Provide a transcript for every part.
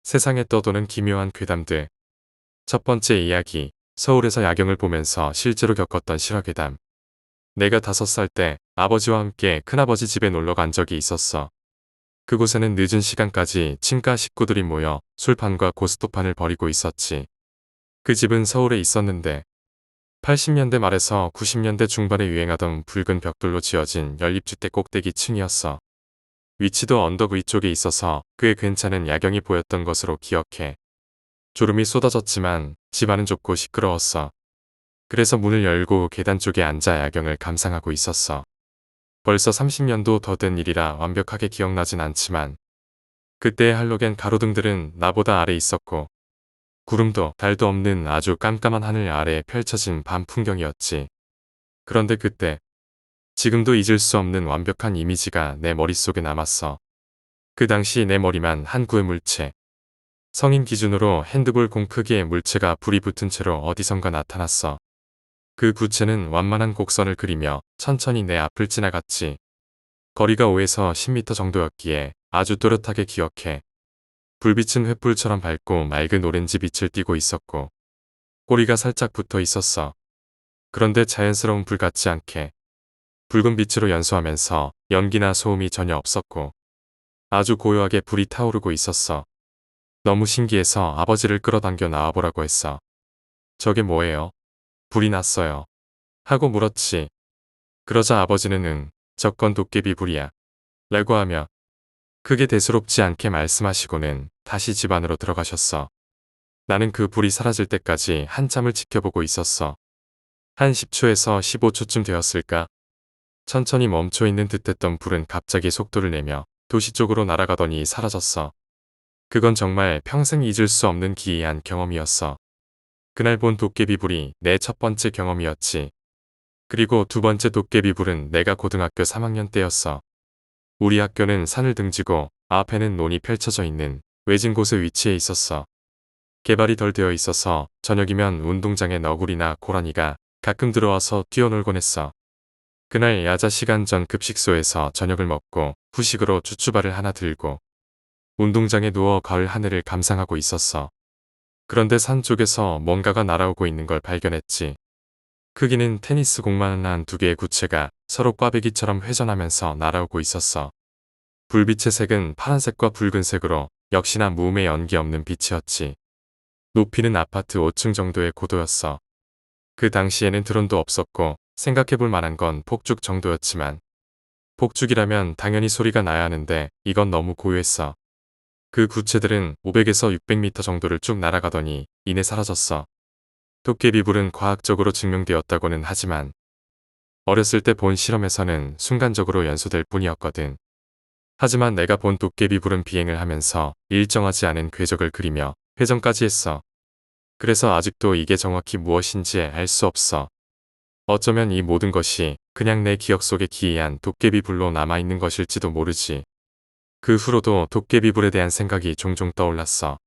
세상에 떠도는 기묘한 괴담들. 첫 번째 이야기. 서울에서 야경을 보면서 실제로 겪었던 실화괴담. 내가 5살 때 아버지와 함께 큰아버지 집에 놀러 간 적이 있었어. 그곳에는 늦은 시간까지 친가 식구들이 모여 술판과 고스톱판을 벌이고 있었지. 그 집은 서울에 있었는데 80년대 말에서 90년대 중반에 유행하던 붉은 벽돌로 지어진 연립주택 꼭대기 층이었어. 위치도 언덕 위쪽에 있어서 꽤 괜찮은 야경이 보였던 것으로 기억해. 졸음이 쏟아졌지만 집 안은 좁고 시끄러웠어. 그래서 문을 열고 계단 쪽에 앉아 야경을 감상하고 있었어. 벌써 30년도 더 된 일이라 완벽하게 기억나진 않지만 그때의 할로겐 가로등들은 나보다 아래 있었고 구름도 달도 없는 아주 깜깜한 하늘 아래에 펼쳐진 밤 풍경이었지. 그런데 그때 지금도 잊을 수 없는 완벽한 이미지가 내 머릿속에 남았어. 그 당시 내 머리만 한 구의 물체. 성인 기준으로 핸드볼 공 크기의 물체가 불이 붙은 채로 어디선가 나타났어. 그 구체는 완만한 곡선을 그리며 천천히 내 앞을 지나갔지. 거리가 5에서 10m 정도였기에 아주 또렷하게 기억해. 불빛은 횃불처럼 밝고 맑은 오렌지 빛을 띠고 있었고 꼬리가 살짝 붙어 있었어. 그런데 자연스러운 불 같지 않게 붉은 빛으로 연소하면서 연기나 소음이 전혀 없었고 아주 고요하게 불이 타오르고 있었어. 너무 신기해서 아버지를 끌어당겨 나와보라고 했어. 저게 뭐예요? 불이 났어요. 하고 물었지. 그러자 아버지는 응, 저건 도깨비 불이야. 라고 하며 크게 대수롭지 않게 말씀하시고는 다시 집 안으로 들어가셨어. 나는 그 불이 사라질 때까지 한참을 지켜보고 있었어. 한 10초에서 15초쯤 되었을까? 천천히 멈춰있는 듯했던 불은 갑자기 속도를 내며 도시 쪽으로 날아가더니 사라졌어. 그건 정말 평생 잊을 수 없는 기이한 경험이었어. 그날 본 도깨비불이 내 첫 번째 경험이었지. 그리고 두 번째 도깨비불은 내가 고등학교 3학년 때였어. 우리 학교는 산을 등지고 앞에는 논이 펼쳐져 있는 외진 곳에 위치해 있었어. 개발이 덜 되어 있어서 저녁이면 운동장에 너구리나 고라니가 가끔 들어와서 뛰어놀곤 했어. 그날 야자 시간 전 급식소에서 저녁을 먹고 후식으로 쭈쭈바를 하나 들고 운동장에 누워 가을 하늘을 감상하고 있었어. 그런데 산 쪽에서 뭔가가 날아오고 있는 걸 발견했지. 크기는 테니스 공만한 두 개의 구체가 서로 꽈배기처럼 회전하면서 날아오고 있었어. 불빛의 색은 파란색과 붉은색으로 역시나 무음의 연기 없는 빛이었지. 높이는 아파트 5층 정도의 고도였어. 그 당시에는 드론도 없었고 생각해볼 만한 건 폭죽 정도였지만 폭죽이라면 당연히 소리가 나야 하는데 이건 너무 고요했어. 그 구체들은 500에서 600m 정도를 쭉 날아가더니 이내 사라졌어. 도깨비불은 과학적으로 증명되었다고는 하지만 어렸을 때 본 실험에서는 순간적으로 연소될 뿐이었거든. 하지만 내가 본 도깨비불은 비행을 하면서 일정하지 않은 궤적을 그리며 회전까지 했어. 그래서 아직도 이게 정확히 무엇인지 알 수 없어. 어쩌면 이 모든 것이 그냥 내 기억 속의 기이한 도깨비불로 남아있는 것일지도 모르지. 그 후로도 도깨비불에 대한 생각이 종종 떠올랐어.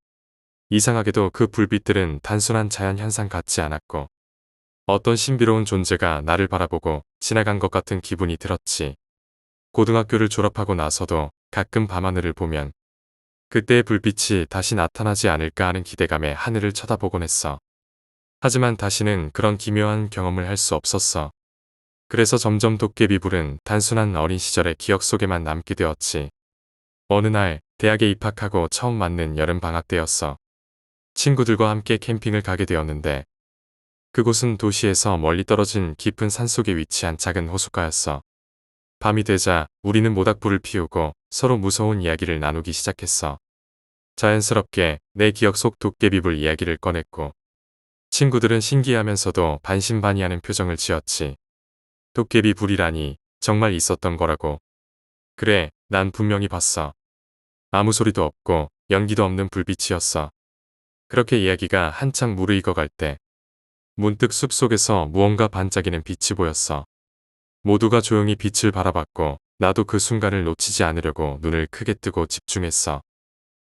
이상하게도 그 불빛들은 단순한 자연현상 같지 않았고 어떤 신비로운 존재가 나를 바라보고 지나간 것 같은 기분이 들었지. 고등학교를 졸업하고 나서도 가끔 밤하늘을 보면 그때의 불빛이 다시 나타나지 않을까 하는 기대감에 하늘을 쳐다보곤 했어. 하지만 다시는 그런 기묘한 경험을 할 수 없었어. 그래서 점점 도깨비불은 단순한 어린 시절의 기억 속에만 남게 되었지. 어느 날 대학에 입학하고 처음 맞는 여름 방학 때였어. 친구들과 함께 캠핑을 가게 되었는데 그곳은 도시에서 멀리 떨어진 깊은 산속에 위치한 작은 호숫가였어. 밤이 되자 우리는 모닥불을 피우고 서로 무서운 이야기를 나누기 시작했어. 자연스럽게 내 기억 속 도깨비불 이야기를 꺼냈고 친구들은 신기하면서도 반신반의하는 표정을 지었지. 도깨비불이라니 정말 있었던 거라고. 그래, 난 분명히 봤어. 아무 소리도 없고 연기도 없는 불빛이었어. 그렇게 이야기가 한창 무르익어갈 때 문득 숲속에서 무언가 반짝이는 빛이 보였어. 모두가 조용히 빛을 바라봤고 나도 그 순간을 놓치지 않으려고 눈을 크게 뜨고 집중했어.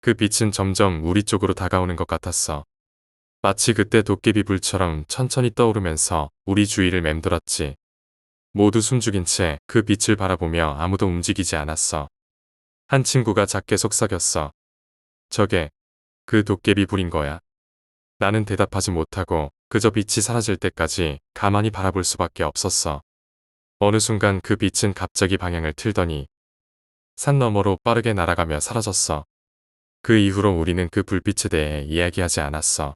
그 빛은 점점 우리 쪽으로 다가오는 것 같았어. 마치 그때 도깨비불처럼 천천히 떠오르면서 우리 주위를 맴돌았지. 모두 숨죽인 채 그 빛을 바라보며 아무도 움직이지 않았어. 한 친구가 작게 속삭였어. 저게 그 도깨비 불인 거야? 나는 대답하지 못하고 그저 빛이 사라질 때까지 가만히 바라볼 수밖에 없었어. 어느 순간 그 빛은 갑자기 방향을 틀더니 산 너머로 빠르게 날아가며 사라졌어. 그 이후로 우리는 그 불빛에 대해 이야기하지 않았어.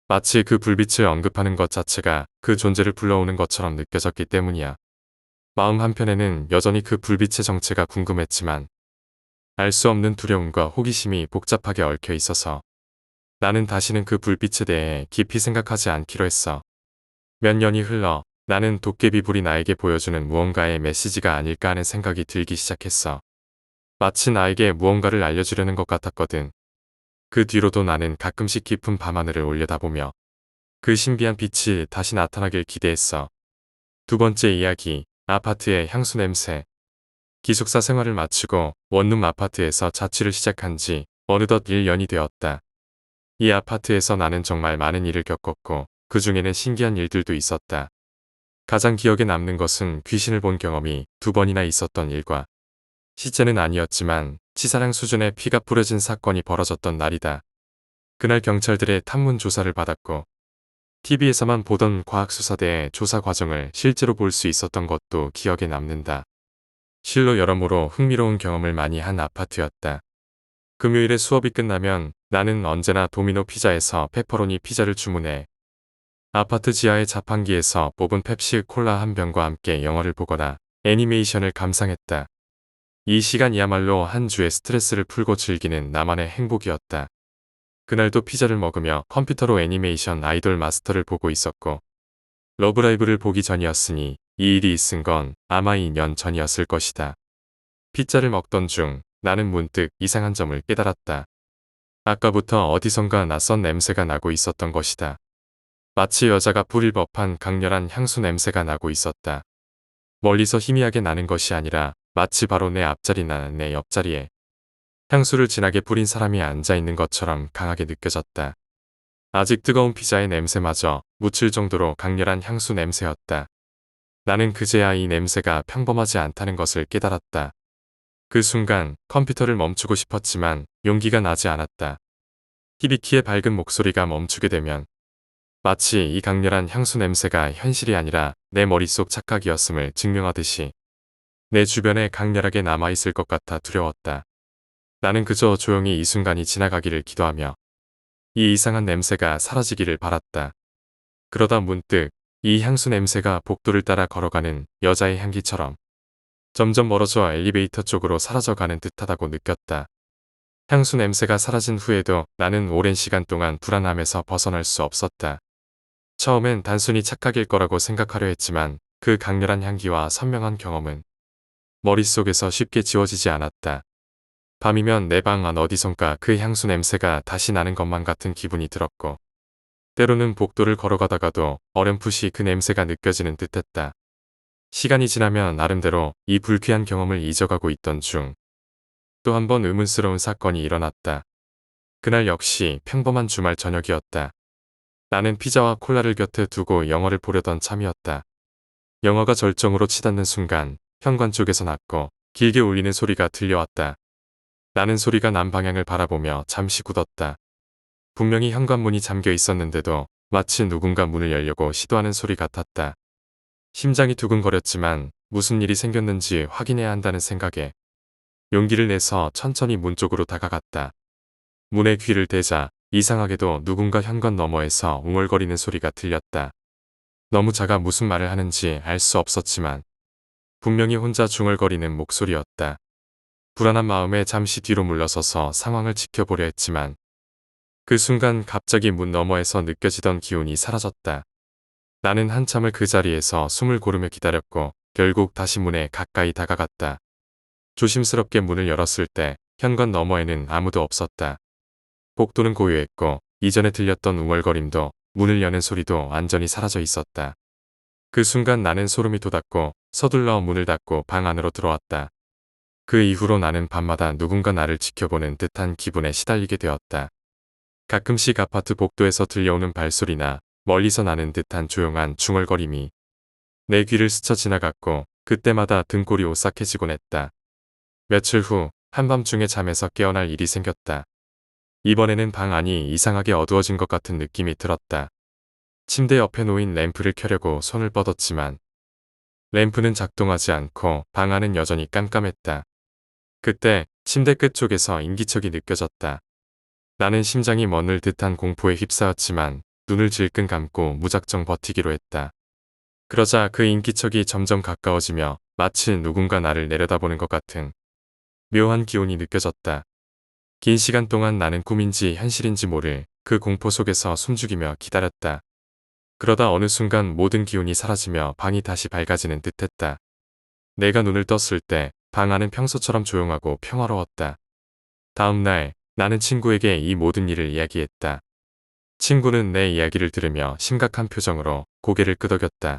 마치 그 불빛을 언급하는 것 자체가 그 존재를 불러오는 것처럼 느껴졌기 때문이야. 마음 한편에는 여전히 그 불빛의 정체가 궁금했지만 알 수 없는 두려움과 호기심이 복잡하게 얽혀 있어서 나는 다시는 그 불빛에 대해 깊이 생각하지 않기로 했어. 몇 년이 흘러 나는 도깨비 불이 나에게 보여주는 무언가의 메시지가 아닐까 하는 생각이 들기 시작했어. 마치 나에게 무언가를 알려주려는 것 같았거든. 그 뒤로도 나는 가끔씩 깊은 밤하늘을 올려다보며 그 신비한 빛이 다시 나타나길 기대했어. 두 번째 이야기, 아파트의 향수 냄새. 기숙사 생활을 마치고 원룸 아파트에서 자취를 시작한 지 어느덧 1년이 되었다. 이 아파트에서 나는 정말 많은 일을 겪었고 그 중에는 신기한 일들도 있었다. 가장 기억에 남는 것은 귀신을 본 경험이 2번이나 있었던 일과 실제는 아니었지만 치사량 수준의 피가 뿌려진 사건이 벌어졌던 날이다. 그날 경찰들의 탐문 조사를 받았고 TV에서만 보던 과학수사대의 조사 과정을 실제로 볼 수 있었던 것도 기억에 남는다. 실로 여러모로 흥미로운 경험을 많이 한 아파트였다. 금요일에 수업이 끝나면 나는 언제나 도미노 피자에서 페퍼로니 피자를 주문해 아파트 지하의 자판기에서 뽑은 펩시 콜라 한 병과 함께 영화를 보거나 애니메이션을 감상했다. 이 시간이야말로 한 주의 스트레스를 풀고 즐기는 나만의 행복이었다. 그날도 피자를 먹으며 컴퓨터로 애니메이션 아이돌 마스터를 보고 있었고 러브라이브를 보기 전이었으니 이 일이 있은 건 아마 2년 전이었을 것이다. 피자를 먹던 중 나는 문득 이상한 점을 깨달았다. 아까부터 어디선가 낯선 냄새가 나고 있었던 것이다. 마치 여자가 뿌릴 법한 강렬한 향수 냄새가 나고 있었다. 멀리서 희미하게 나는 것이 아니라 마치 바로 내 앞자리나 내 옆자리에 향수를 진하게 뿌린 사람이 앉아있는 것처럼 강하게 느껴졌다. 아직 뜨거운 피자의 냄새마저 묻힐 정도로 강렬한 향수 냄새였다. 나는 그제야 이 냄새가 평범하지 않다는 것을 깨달았다. 그 순간 컴퓨터를 멈추고 싶었지만 용기가 나지 않았다. 히비키의 밝은 목소리가 멈추게 되면 마치 이 강렬한 향수 냄새가 현실이 아니라 내 머릿속 착각이었음을 증명하듯이 내 주변에 강렬하게 남아있을 것 같아 두려웠다. 나는 그저 조용히 이 순간이 지나가기를 기도하며 이 이상한 냄새가 사라지기를 바랐다. 그러다 문득 이 향수 냄새가 복도를 따라 걸어가는 여자의 향기처럼 점점 멀어져 엘리베이터 쪽으로 사라져가는 듯하다고 느꼈다. 향수 냄새가 사라진 후에도 나는 오랜 시간 동안 불안함에서 벗어날 수 없었다. 처음엔 단순히 착각일 거라고 생각하려 했지만 그 강렬한 향기와 선명한 경험은 머릿속에서 쉽게 지워지지 않았다. 밤이면 내 방 안 어디선가 그 향수 냄새가 다시 나는 것만 같은 기분이 들었고 때로는 복도를 걸어가다가도 어렴풋이 그 냄새가 느껴지는 듯했다. 시간이 지나면 나름대로 이 불쾌한 경험을 잊어가고 있던 중 또 한 번 의문스러운 사건이 일어났다. 그날 역시 평범한 주말 저녁이었다. 나는 피자와 콜라를 곁에 두고 영화를 보려던 참이었다. 영화가 절정으로 치닫는 순간 현관 쪽에서 낮고 길게 울리는 소리가 들려왔다. 나는 소리가 난 방향을 바라보며 잠시 굳었다. 분명히 현관문이 잠겨 있었는데도 마치 누군가 문을 열려고 시도하는 소리 같았다. 심장이 두근거렸지만 무슨 일이 생겼는지 확인해야 한다는 생각에 용기를 내서 천천히 문 쪽으로 다가갔다. 문에 귀를 대자 이상하게도 누군가 현관 너머에서 웅얼거리는 소리가 들렸다. 너무 작아 무슨 말을 하는지 알 수 없었지만 분명히 혼자 중얼거리는 목소리였다. 불안한 마음에 잠시 뒤로 물러서서 상황을 지켜보려 했지만 그 순간 갑자기 문 너머에서 느껴지던 기운이 사라졌다. 나는 한참을 그 자리에서 숨을 고르며 기다렸고 결국 다시 문에 가까이 다가갔다. 조심스럽게 문을 열었을 때 현관 너머에는 아무도 없었다. 복도는 고요했고 이전에 들렸던 웅얼거림도 문을 여는 소리도 완전히 사라져 있었다. 그 순간 나는 소름이 돋았고 서둘러 문을 닫고 방 안으로 들어왔다. 그 이후로 나는 밤마다 누군가 나를 지켜보는 듯한 기분에 시달리게 되었다. 가끔씩 아파트 복도에서 들려오는 발소리나 멀리서 나는 듯한 조용한 중얼거림이 내 귀를 스쳐 지나갔고 그때마다 등골이 오싹해지곤 했다. 며칠 후 한밤중에 잠에서 깨어날 일이 생겼다. 이번에는 방 안이 이상하게 어두워진 것 같은 느낌이 들었다. 침대 옆에 놓인 램프를 켜려고 손을 뻗었지만 램프는 작동하지 않고 방 안은 여전히 깜깜했다. 그때 침대 끝쪽에서 인기척이 느껴졌다. 나는 심장이 멎을 듯한 공포에 휩싸였지만 눈을 질끈 감고 무작정 버티기로 했다. 그러자 그 인기척이 점점 가까워지며 마치 누군가 나를 내려다보는 것 같은 묘한 기운이 느껴졌다. 긴 시간 동안 나는 꿈인지 현실인지 모를 그 공포 속에서 숨죽이며 기다렸다. 그러다 어느 순간 모든 기운이 사라지며 방이 다시 밝아지는 듯했다. 내가 눈을 떴을 때 방 안은 평소처럼 조용하고 평화로웠다. 다음 날 나는 친구에게 이 모든 일을 이야기했다. 친구는 내 이야기를 들으며 심각한 표정으로 고개를 끄덕였다.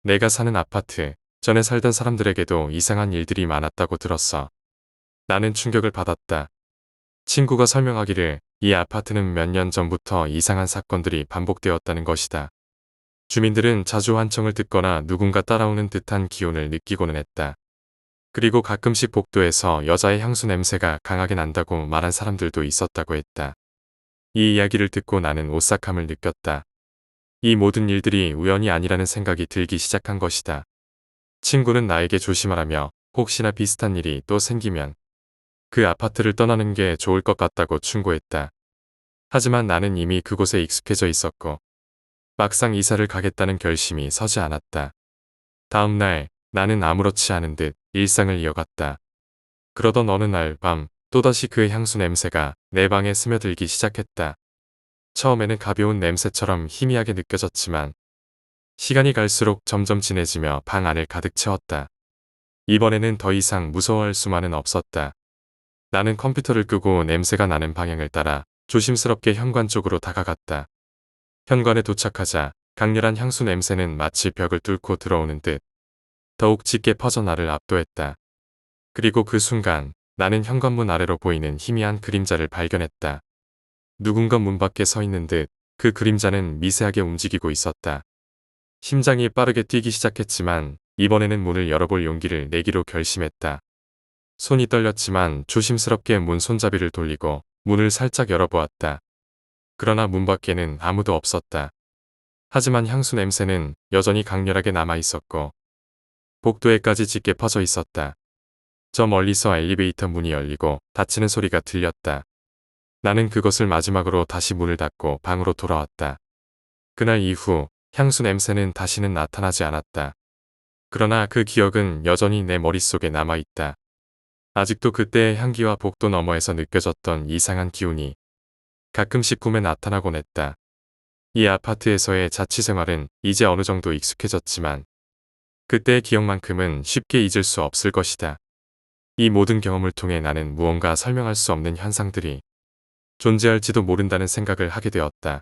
내가 사는 아파트, 전에 살던 사람들에게도 이상한 일들이 많았다고 들었어. 나는 충격을 받았다. 친구가 설명하기를 이 아파트는 몇 년 전부터 이상한 사건들이 반복되었다는 것이다. 주민들은 자주 환청을 듣거나 누군가 따라오는 듯한 기운을 느끼고는 했다. 그리고 가끔씩 복도에서 여자의 향수 냄새가 강하게 난다고 말한 사람들도 있었다고 했다. 이 이야기를 듣고 나는 오싹함을 느꼈다. 이 모든 일들이 우연이 아니라는 생각이 들기 시작한 것이다. 친구는 나에게 조심하라며 혹시나 비슷한 일이 또 생기면 그 아파트를 떠나는 게 좋을 것 같다고 충고했다. 하지만 나는 이미 그곳에 익숙해져 있었고 막상 이사를 가겠다는 결심이 서지 않았다. 다음 날 나는 아무렇지 않은 듯 일상을 이어갔다. 그러던 어느 날 밤 또다시 그 향수 냄새가 내 방에 스며들기 시작했다. 처음에는 가벼운 냄새처럼 희미하게 느껴졌지만 시간이 갈수록 점점 진해지며 방 안을 가득 채웠다. 이번에는 더 이상 무서워할 수만은 없었다. 나는 컴퓨터를 끄고 냄새가 나는 방향을 따라 조심스럽게 현관 쪽으로 다가갔다. 현관에 도착하자 강렬한 향수 냄새는 마치 벽을 뚫고 들어오는 듯 더욱 짙게 퍼져 나를 압도했다. 그리고 그 순간 나는 현관문 아래로 보이는 희미한 그림자를 발견했다. 누군가 문 밖에 서 있는 듯 그 그림자는 미세하게 움직이고 있었다. 심장이 빠르게 뛰기 시작했지만 이번에는 문을 열어볼 용기를 내기로 결심했다. 손이 떨렸지만 조심스럽게 문 손잡이를 돌리고 문을 살짝 열어보았다. 그러나 문 밖에는 아무도 없었다. 하지만 향수 냄새는 여전히 강렬하게 남아있었고 복도에까지 짙게 퍼져 있었다. 저 멀리서 엘리베이터 문이 열리고 닫히는 소리가 들렸다. 나는 그것을 마지막으로 다시 문을 닫고 방으로 돌아왔다. 그날 이후 향수 냄새는 다시는 나타나지 않았다. 그러나 그 기억은 여전히 내 머릿속에 남아있다. 아직도 그때의 향기와 복도 너머에서 느껴졌던 이상한 기운이 가끔씩 꿈에 나타나곤 했다. 이 아파트에서의 자취생활은 이제 어느 정도 익숙해졌지만 그때의 기억만큼은 쉽게 잊을 수 없을 것이다. 이 모든 경험을 통해 나는 무언가 설명할 수 없는 현상들이 존재할지도 모른다는 생각을 하게 되었다.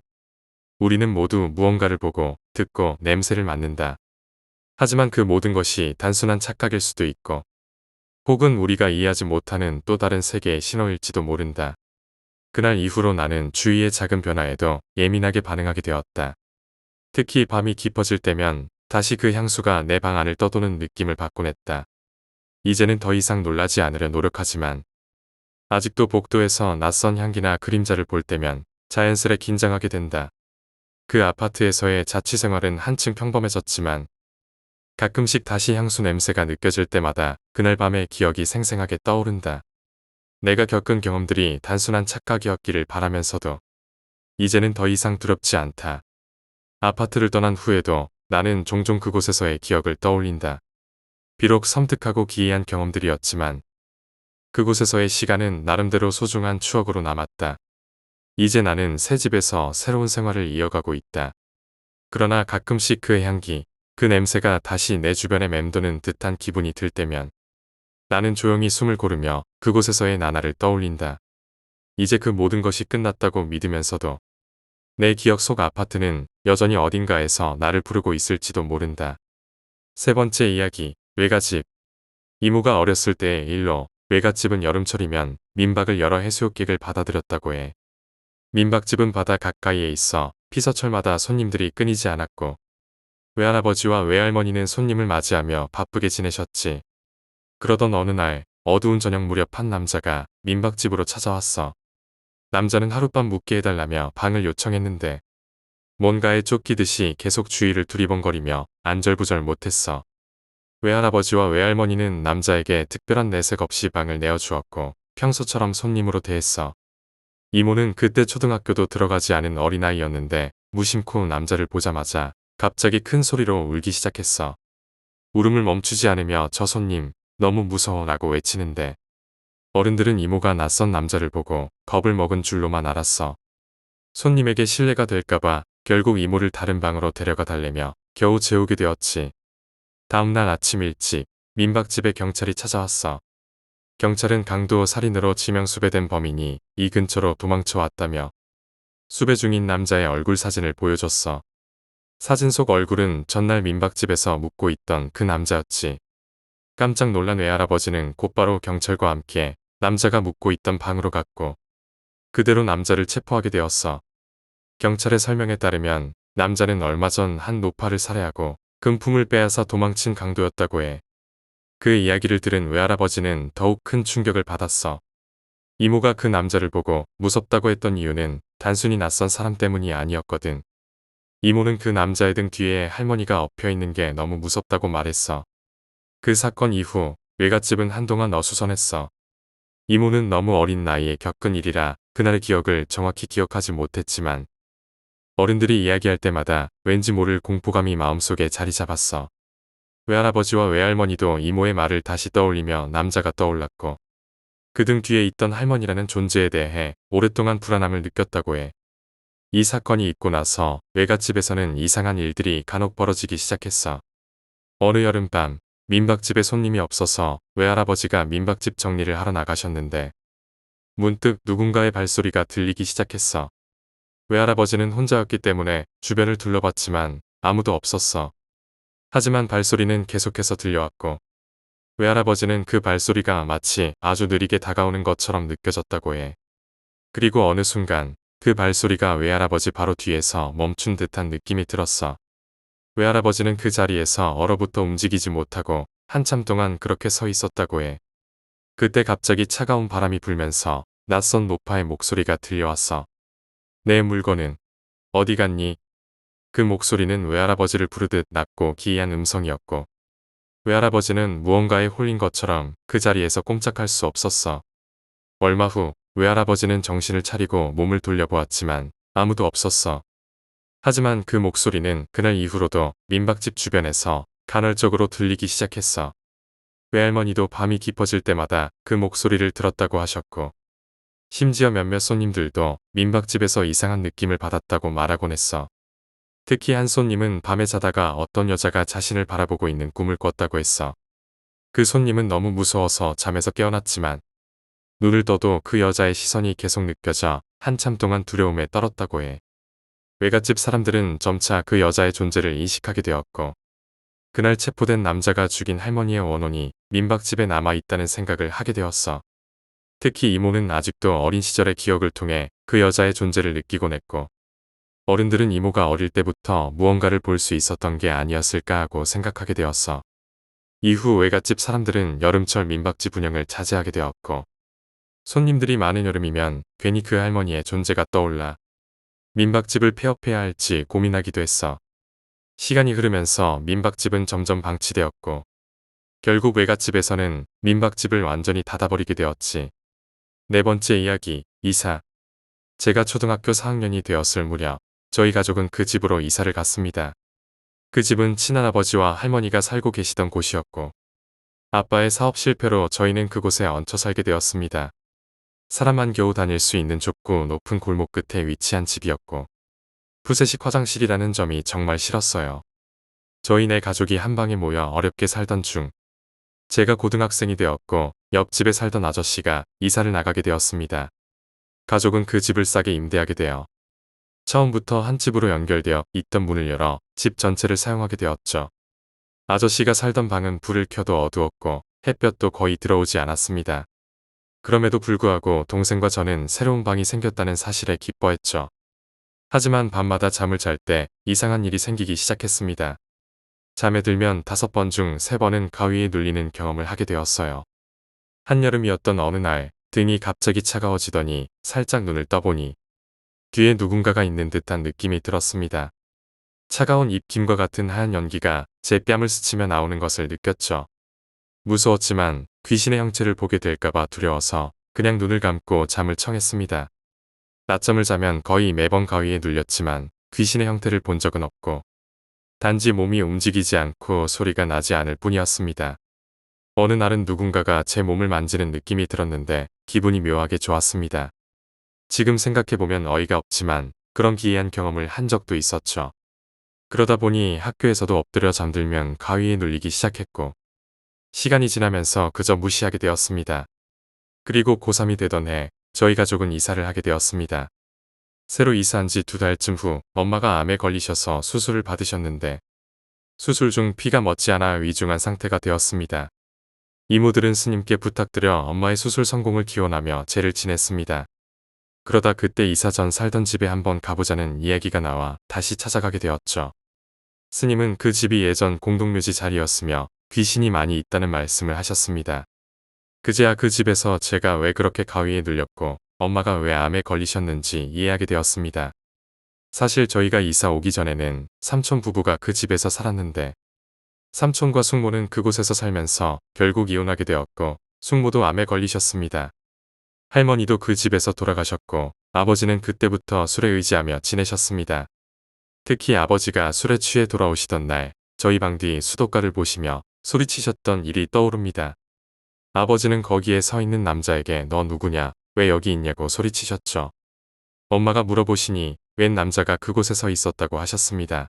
우리는 모두 무언가를 보고, 듣고, 냄새를 맡는다. 하지만 그 모든 것이 단순한 착각일 수도 있고, 혹은 우리가 이해하지 못하는 또 다른 세계의 신호일지도 모른다. 그날 이후로 나는 주위의 작은 변화에도 예민하게 반응하게 되었다. 특히 밤이 깊어질 때면 다시 그 향수가 내 방 안을 떠도는 느낌을 받곤 했다. 이제는 더 이상 놀라지 않으려 노력하지만 아직도 복도에서 낯선 향기나 그림자를 볼 때면 자연스레 긴장하게 된다. 그 아파트에서의 자취생활은 한층 평범해졌지만 가끔씩 다시 향수 냄새가 느껴질 때마다 그날 밤의 기억이 생생하게 떠오른다. 내가 겪은 경험들이 단순한 착각이었기를 바라면서도 이제는 더 이상 두렵지 않다. 아파트를 떠난 후에도 나는 종종 그곳에서의 기억을 떠올린다. 비록 섬뜩하고 기이한 경험들이었지만 그곳에서의 시간은 나름대로 소중한 추억으로 남았다. 이제 나는 새 집에서 새로운 생활을 이어가고 있다. 그러나 가끔씩 그 향기, 그 냄새가 다시 내 주변에 맴도는 듯한 기분이 들 때면 나는 조용히 숨을 고르며 그곳에서의 나날을 떠올린다. 이제 그 모든 것이 끝났다고 믿으면서도 내 기억 속 아파트는 여전히 어딘가에서 나를 부르고 있을지도 모른다. 세 번째 이야기, 외갓집. 이모가 어렸을 때의 일로 외갓집은 여름철이면 민박을 열어 해수욕객을 받아들였다고 해. 민박집은 바다 가까이에 있어 피서철마다 손님들이 끊이지 않았고 외할아버지와 외할머니는 손님을 맞이하며 바쁘게 지내셨지. 그러던 어느 날 어두운 저녁 무렵 한 남자가 민박집으로 찾아왔어. 남자는 하룻밤 묵게 해달라며 방을 요청했는데 뭔가에 쫓기듯이 계속 주위를 두리번거리며 안절부절 못했어. 외할아버지와 외할머니는 남자에게 특별한 내색 없이 방을 내어주었고 평소처럼 손님으로 대했어. 이모는 그때 초등학교도 들어가지 않은 어린아이였는데 무심코 남자를 보자마자 갑자기 큰 소리로 울기 시작했어. 울음을 멈추지 않으며 저 손님 너무 무서워 라고 외치는데 어른들은 이모가 낯선 남자를 보고 겁을 먹은 줄로만 알았어. 손님에게 실례가 될까봐 결국 이모를 다른 방으로 데려가 달래며 겨우 재우게 되었지. 다음날 아침 일찍 민박집에 경찰이 찾아왔어. 경찰은 강도 살인으로 지명수배된 범인이 이 근처로 도망쳐 왔다며 수배 중인 남자의 얼굴 사진을 보여줬어. 사진 속 얼굴은 전날 민박집에서 묵고 있던 그 남자였지. 깜짝 놀란 외할아버지는 곧바로 경찰과 함께 남자가 묵고 있던 방으로 갔고 그대로 남자를 체포하게 되었어. 경찰의 설명에 따르면 남자는 얼마 전 한 노파를 살해하고 금품을 빼앗아 도망친 강도였다고 해. 그 이야기를 들은 외할아버지는 더욱 큰 충격을 받았어. 이모가 그 남자를 보고 무섭다고 했던 이유는 단순히 낯선 사람 때문이 아니었거든. 이모는 그 남자의 등 뒤에 할머니가 엎여 있는 게 너무 무섭다고 말했어. 그 사건 이후 외갓집은 한동안 어수선했어. 이모는 너무 어린 나이에 겪은 일이라 그날의 기억을 정확히 기억하지 못했지만 어른들이 이야기할 때마다 왠지 모를 공포감이 마음속에 자리 잡았어. 외할아버지와 외할머니도 이모의 말을 다시 떠올리며 남자가 떠올랐고 그 등 뒤에 있던 할머니라는 존재에 대해 오랫동안 불안함을 느꼈다고 해. 이 사건이 있고 나서 외갓집에서는 이상한 일들이 간혹 벌어지기 시작했어. 어느 여름밤 민박집에 손님이 없어서 외할아버지가 민박집 정리를 하러 나가셨는데 문득 누군가의 발소리가 들리기 시작했어. 외할아버지는 혼자였기 때문에 주변을 둘러봤지만 아무도 없었어. 하지만 발소리는 계속해서 들려왔고 외할아버지는 그 발소리가 마치 아주 느리게 다가오는 것처럼 느껴졌다고 해. 그리고 어느 순간 그 발소리가 외할아버지 바로 뒤에서 멈춘 듯한 느낌이 들었어. 외할아버지는 그 자리에서 얼어붙어 움직이지 못하고 한참 동안 그렇게 서 있었다고 해. 그때 갑자기 차가운 바람이 불면서 낯선 노파의 목소리가 들려왔어. 내 물건은 어디 갔니? 그 목소리는 외할아버지를 부르듯 낮고 기이한 음성이었고 외할아버지는 무언가에 홀린 것처럼 그 자리에서 꼼짝할 수 없었어. 얼마 후 외할아버지는 정신을 차리고 몸을 돌려보았지만 아무도 없었어. 하지만 그 목소리는 그날 이후로도 민박집 주변에서 간헐적으로 들리기 시작했어. 외할머니도 밤이 깊어질 때마다 그 목소리를 들었다고 하셨고 심지어 몇몇 손님들도 민박집에서 이상한 느낌을 받았다고 말하곤 했어. 특히 한 손님은 밤에 자다가 어떤 여자가 자신을 바라보고 있는 꿈을 꿨다고 했어. 그 손님은 너무 무서워서 잠에서 깨어났지만 눈을 떠도 그 여자의 시선이 계속 느껴져 한참 동안 두려움에 떨었다고 해. 외갓집 사람들은 점차 그 여자의 존재를 인식하게 되었고 그날 체포된 남자가 죽인 할머니의 원혼이 민박집에 남아있다는 생각을 하게 되었어. 특히 이모는 아직도 어린 시절의 기억을 통해 그 여자의 존재를 느끼곤 했고 어른들은 이모가 어릴 때부터 무언가를 볼 수 있었던 게 아니었을까 하고 생각하게 되었어. 이후 외갓집 사람들은 여름철 민박집 운영을 자제하게 되었고 손님들이 많은 여름이면 괜히 그 할머니의 존재가 떠올라 민박집을 폐업해야 할지 고민하기도 했어. 시간이 흐르면서 민박집은 점점 방치되었고 결국 외갓집에서는 민박집을 완전히 닫아버리게 되었지. 네 번째 이야기, 이사. 제가 초등학교 4학년이 되었을 무렵 저희 가족은 그 집으로 이사를 갔습니다. 그 집은 친할아버지와 할머니가 살고 계시던 곳이었고 아빠의 사업 실패로 저희는 그곳에 얹혀 살게 되었습니다. 사람만 겨우 다닐 수 있는 좁고 높은 골목 끝에 위치한 집이었고 푸세식 화장실이라는 점이 정말 싫었어요. 저희 네 가족이 한 방에 모여 어렵게 살던 중 제가 고등학생이 되었고 옆집에 살던 아저씨가 이사를 나가게 되었습니다. 가족은 그 집을 싸게 임대하게 되어 처음부터 한 집으로 연결되어 있던 문을 열어 집 전체를 사용하게 되었죠. 아저씨가 살던 방은 불을 켜도 어두웠고 햇볕도 거의 들어오지 않았습니다. 그럼에도 불구하고 동생과 저는 새로운 방이 생겼다는 사실에 기뻐했죠. 하지만 밤마다 잠을 잘 때 이상한 일이 생기기 시작했습니다. 잠에 들면 5번 중 3번은 가위에 눌리는 경험을 하게 되었어요. 한여름이었던 어느 날 등이 갑자기 차가워지더니 살짝 눈을 떠보니 뒤에 누군가가 있는 듯한 느낌이 들었습니다. 차가운 입김과 같은 하얀 연기가 제 뺨을 스치며 나오는 것을 느꼈죠. 무서웠지만 귀신의 형체를 보게 될까봐 두려워서 그냥 눈을 감고 잠을 청했습니다. 낮잠을 자면 거의 매번 가위에 눌렸지만 귀신의 형태를 본 적은 없고 단지 몸이 움직이지 않고 소리가 나지 않을 뿐이었습니다. 어느 날은 누군가가 제 몸을 만지는 느낌이 들었는데 기분이 묘하게 좋았습니다. 지금 생각해보면 어이가 없지만 그런 기이한 경험을 한 적도 있었죠. 그러다 보니 학교에서도 엎드려 잠들면 가위에 눌리기 시작했고 시간이 지나면서 그저 무시하게 되었습니다. 그리고 고3이 되던 해 저희 가족은 이사를 하게 되었습니다. 새로 이사한 지 2달쯤 후 엄마가 암에 걸리셔서 수술을 받으셨는데 수술 중 피가 멎지 않아 위중한 상태가 되었습니다. 이모들은 스님께 부탁드려 엄마의 수술 성공을 기원하며 제를 지냈습니다. 그러다 그때 이사 전 살던 집에 한번 가보자는 이야기가 나와 다시 찾아가게 되었죠. 스님은 그 집이 예전 공동묘지 자리였으며 귀신이 많이 있다는 말씀을 하셨습니다. 그제야 그 집에서 제가 왜 그렇게 가위에 눌렸고 엄마가 왜 암에 걸리셨는지 이해하게 되었습니다. 사실 저희가 이사 오기 전에는 삼촌 부부가 그 집에서 살았는데 삼촌과 숙모는 그곳에서 살면서 결국 이혼하게 되었고 숙모도 암에 걸리셨습니다. 할머니도 그 집에서 돌아가셨고 아버지는 그때부터 술에 의지하며 지내셨습니다. 특히 아버지가 술에 취해 돌아오시던 날 저희 방 뒤 수도가를 보시며 소리치셨던 일이 떠오릅니다. 아버지는 거기에 서 있는 남자에게 너 누구냐, 왜 여기 있냐고 소리치셨죠. 엄마가 물어보시니 웬 남자가 그곳에 서 있었다고 하셨습니다.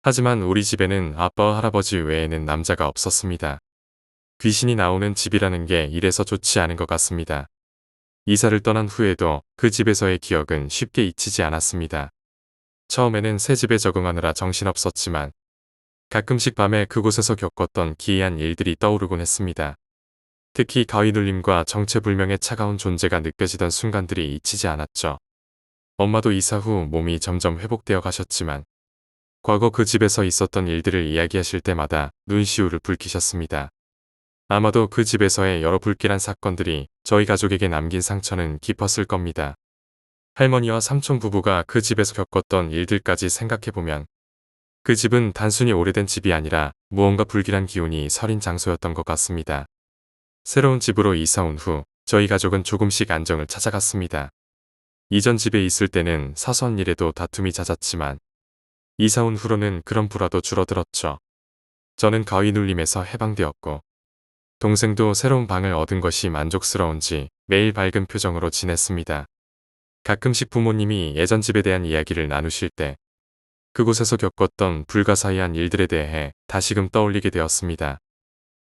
하지만 우리 집에는 아빠와 할아버지 외에는 남자가 없었습니다. 귀신이 나오는 집이라는 게 이래서 좋지 않은 것 같습니다. 이사를 떠난 후에도 그 집에서의 기억은 쉽게 잊히지 않았습니다. 처음에는 새 집에 적응하느라 정신없었지만 가끔씩 밤에 그곳에서 겪었던 기이한 일들이 떠오르곤 했습니다. 특히 가위 눌림과 정체불명의 차가운 존재가 느껴지던 순간들이 잊히지 않았죠. 엄마도 이사 후 몸이 점점 회복되어 가셨지만 과거 그 집에서 있었던 일들을 이야기하실 때마다 눈시울을 붉히셨습니다. 아마도 그 집에서의 여러 불길한 사건들이 저희 가족에게 남긴 상처는 깊었을 겁니다. 할머니와 삼촌 부부가 그 집에서 겪었던 일들까지 생각해보면 그 집은 단순히 오래된 집이 아니라 무언가 불길한 기운이 서린 장소였던 것 같습니다. 새로운 집으로 이사 온 후 저희 가족은 조금씩 안정을 찾아갔습니다. 이전 집에 있을 때는 사소한 일에도 다툼이 잦았지만 이사 온 후로는 그런 불화도 줄어들었죠. 저는 가위 눌림에서 해방되었고 동생도 새로운 방을 얻은 것이 만족스러운지 매일 밝은 표정으로 지냈습니다. 가끔씩 부모님이 예전 집에 대한 이야기를 나누실 때 그곳에서 겪었던 불가사의한 일들에 대해 다시금 떠올리게 되었습니다.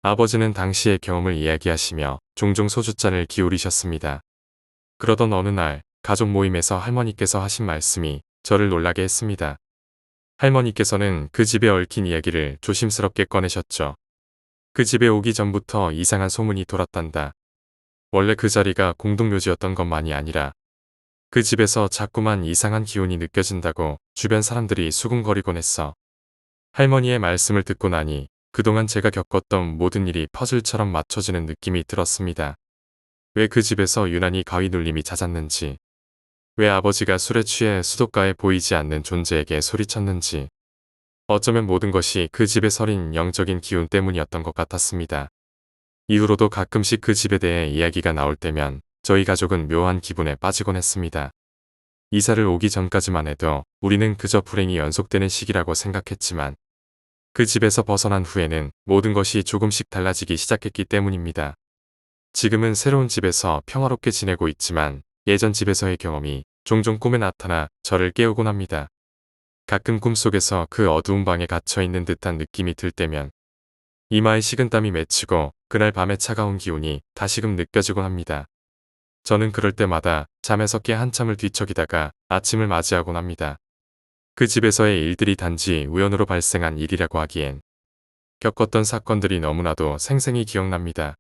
아버지는 당시의 경험을 이야기하시며 종종 소주잔을 기울이셨습니다. 그러던 어느 날 가족 모임에서 할머니께서 하신 말씀이 저를 놀라게 했습니다. 할머니께서는 그 집에 얽힌 이야기를 조심스럽게 꺼내셨죠. 그 집에 오기 전부터 이상한 소문이 돌았단다. 원래 그 자리가 공동묘지였던 것만이 아니라 그 집에서 자꾸만 이상한 기운이 느껴진다고 주변 사람들이 수군거리곤 했어. 할머니의 말씀을 듣고 나니 그동안 제가 겪었던 모든 일이 퍼즐처럼 맞춰지는 느낌이 들었습니다. 왜 그 집에서 유난히 가위 눌림이 잦았는지, 왜 아버지가 술에 취해 수도가에 보이지 않는 존재에게 소리쳤는지, 어쩌면 모든 것이 그 집에 서린 영적인 기운 때문이었던 것 같았습니다. 이후로도 가끔씩 그 집에 대해 이야기가 나올 때면 저희 가족은 묘한 기분에 빠지곤 했습니다. 이사를 오기 전까지만 해도 우리는 그저 불행이 연속되는 시기라고 생각했지만 그 집에서 벗어난 후에는 모든 것이 조금씩 달라지기 시작했기 때문입니다. 지금은 새로운 집에서 평화롭게 지내고 있지만 예전 집에서의 경험이 종종 꿈에 나타나 저를 깨우곤 합니다. 가끔 꿈속에서 그 어두운 방에 갇혀있는 듯한 느낌이 들 때면 이마에 식은땀이 맺히고 그날 밤의 차가운 기운이 다시금 느껴지곤 합니다. 저는 그럴 때마다 잠에서 깨 한참을 뒤척이다가 아침을 맞이하곤 합니다. 그 집에서의 일들이 단지 우연으로 발생한 일이라고 하기엔 겪었던 사건들이 너무나도 생생히 기억납니다.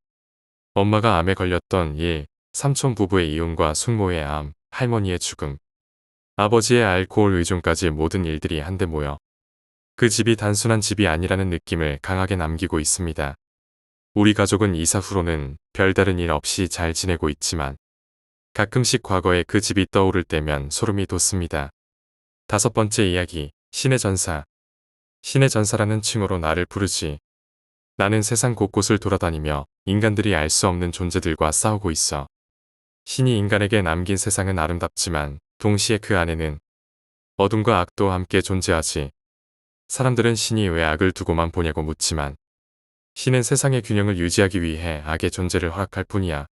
엄마가 암에 걸렸던 일, 삼촌 부부의 이혼과 숙모의 암, 할머니의 죽음, 아버지의 알코올 의존까지 모든 일들이 한데 모여 그 집이 단순한 집이 아니라는 느낌을 강하게 남기고 있습니다. 우리 가족은 이사 후로는 별다른 일 없이 잘 지내고 있지만 가끔씩 과거의 그 집이 떠오를 때면 소름이 돋습니다. 다섯 번째 이야기, 신의 전사. 신의 전사라는 칭호로 나를 부르지. 나는 세상 곳곳을 돌아다니며 인간들이 알 수 없는 존재들과 싸우고 있어. 신이 인간에게 남긴 세상은 아름답지만 동시에 그 안에는 어둠과 악도 함께 존재하지. 사람들은 신이 왜 악을 두고만 보냐고 묻지만 신은 세상의 균형을 유지하기 위해 악의 존재를 허락할 뿐이야.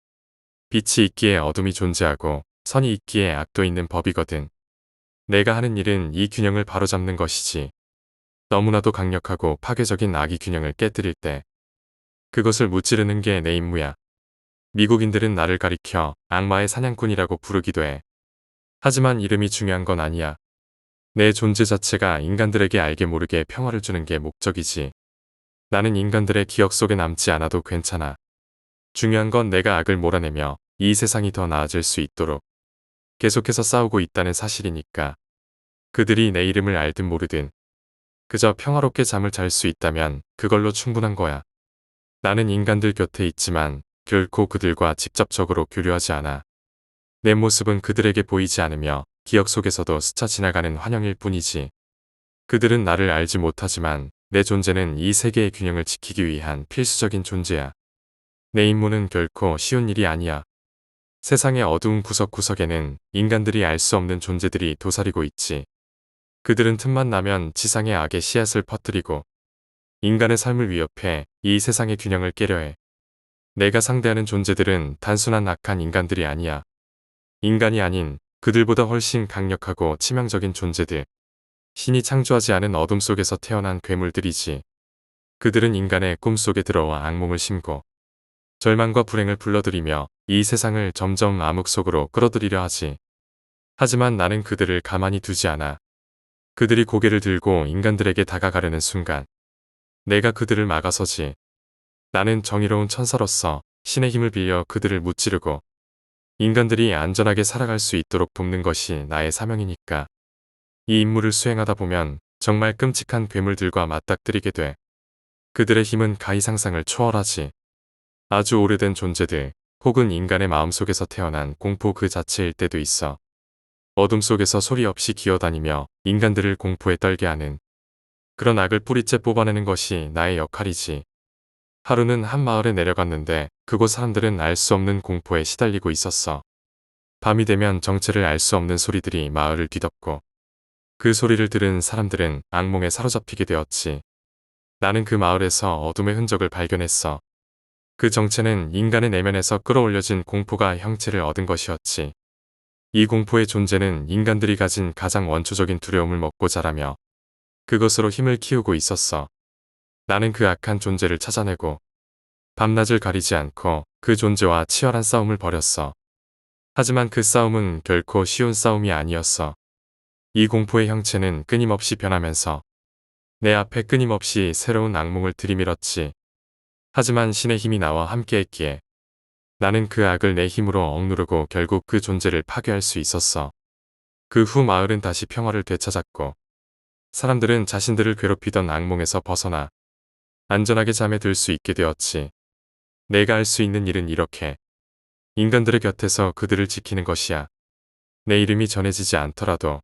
빛이 있기에 어둠이 존재하고 선이 있기에 악도 있는 법이거든. 내가 하는 일은 이 균형을 바로잡는 것이지. 너무나도 강력하고 파괴적인 악의 균형을 깨뜨릴 때 그것을 무찌르는 게 내 임무야. 미국인들은 나를 가리켜 악마의 사냥꾼이라고 부르기도 해. 하지만 이름이 중요한 건 아니야. 내 존재 자체가 인간들에게 알게 모르게 평화를 주는 게 목적이지. 나는 인간들의 기억 속에 남지 않아도 괜찮아. 중요한 건 내가 악을 몰아내며 이 세상이 더 나아질 수 있도록 계속해서 싸우고 있다는 사실이니까. 그들이 내 이름을 알든 모르든 그저 평화롭게 잠을 잘 수 있다면 그걸로 충분한 거야. 나는 인간들 곁에 있지만 결코 그들과 직접적으로 교류하지 않아. 내 모습은 그들에게 보이지 않으며 기억 속에서도 스쳐 지나가는 환영일 뿐이지. 그들은 나를 알지 못하지만 내 존재는 이 세계의 균형을 지키기 위한 필수적인 존재야. 내 임무는 결코 쉬운 일이 아니야. 세상의 어두운 구석구석에는 인간들이 알 수 없는 존재들이 도사리고 있지. 그들은 틈만 나면 지상의 악의 씨앗을 퍼뜨리고 인간의 삶을 위협해 이 세상의 균형을 깨려 해. 내가 상대하는 존재들은 단순한 악한 인간들이 아니야. 인간이 아닌 그들보다 훨씬 강력하고 치명적인 존재들. 신이 창조하지 않은 어둠 속에서 태어난 괴물들이지. 그들은 인간의 꿈속에 들어와 악몽을 심고 절망과 불행을 불러들이며 이 세상을 점점 암흑 속으로 끌어들이려 하지. 하지만 나는 그들을 가만히 두지 않아. 그들이 고개를 들고 인간들에게 다가가려는 순간 내가 그들을 막아서지. 나는 정의로운 천사로서 신의 힘을 빌려 그들을 무찌르고 인간들이 안전하게 살아갈 수 있도록 돕는 것이 나의 사명이니까. 이 임무를 수행하다 보면 정말 끔찍한 괴물들과 맞닥뜨리게 돼. 그들의 힘은 가히 상상을 초월하지. 아주 오래된 존재들 혹은 인간의 마음속에서 태어난 공포 그 자체일 때도 있어. 어둠 속에서 소리 없이 기어다니며 인간들을 공포에 떨게 하는 그런 악을 뿌리째 뽑아내는 것이 나의 역할이지. 하루는 한 마을에 내려갔는데 그곳 사람들은 알 수 없는 공포에 시달리고 있었어. 밤이 되면 정체를 알 수 없는 소리들이 마을을 뒤덮고 그 소리를 들은 사람들은 악몽에 사로잡히게 되었지. 나는 그 마을에서 어둠의 흔적을 발견했어. 그 정체는 인간의 내면에서 끌어올려진 공포가 형체를 얻은 것이었지. 이 공포의 존재는 인간들이 가진 가장 원초적인 두려움을 먹고 자라며 그것으로 힘을 키우고 있었어. 나는 그 악한 존재를 찾아내고 밤낮을 가리지 않고 그 존재와 치열한 싸움을 벌였어. 하지만 그 싸움은 결코 쉬운 싸움이 아니었어. 이 공포의 형체는 끊임없이 변하면서 내 앞에 끊임없이 새로운 악몽을 들이밀었지. 하지만 신의 힘이 나와 함께했기에 나는 그 악을 내 힘으로 억누르고 결국 그 존재를 파괴할 수 있었어. 그 후 마을은 다시 평화를 되찾았고 사람들은 자신들을 괴롭히던 악몽에서 벗어나 안전하게 잠에 들 수 있게 되었지. 내가 할 수 있는 일은 이렇게 인간들의 곁에서 그들을 지키는 것이야. 내 이름이 전해지지 않더라도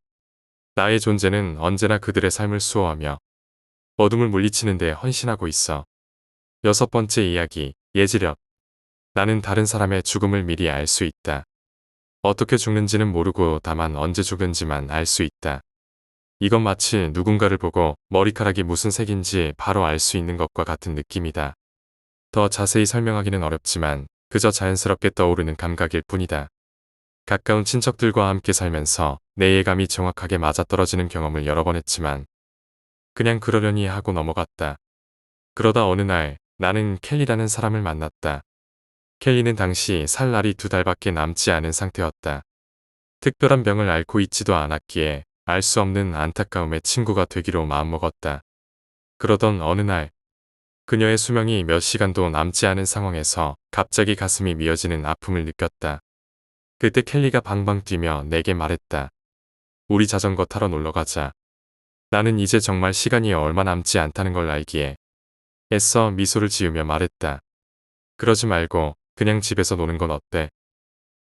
나의 존재는 언제나 그들의 삶을 수호하며 어둠을 물리치는 데 헌신하고 있어. 여섯 번째 이야기, 예지력. 나는 다른 사람의 죽음을 미리 알 수 있다. 어떻게 죽는지는 모르고 다만 언제 죽은지만 알 수 있다. 이건 마치 누군가를 보고 머리카락이 무슨 색인지 바로 알 수 있는 것과 같은 느낌이다. 더 자세히 설명하기는 어렵지만 그저 자연스럽게 떠오르는 감각일 뿐이다. 가까운 친척들과 함께 살면서 내 예감이 정확하게 맞아떨어지는 경험을 여러 번 했지만 그냥 그러려니 하고 넘어갔다. 그러다 어느 날 나는 켈리라는 사람을 만났다. 켈리는 당시 살 날이 2달밖에 남지 않은 상태였다. 특별한 병을 앓고 있지도 않았기에 알 수 없는 안타까움의 친구가 되기로 마음먹었다. 그러던 어느 날 그녀의 수명이 몇 시간도 남지 않은 상황에서 갑자기 가슴이 미어지는 아픔을 느꼈다. 그때 켈리가 방방 뛰며 내게 말했다. 우리 자전거 타러 놀러 가자. 나는 이제 정말 시간이 얼마 남지 않다는 걸 알기에 애써 미소를 지으며 말했다. 그러지 말고 그냥 집에서 노는 건 어때?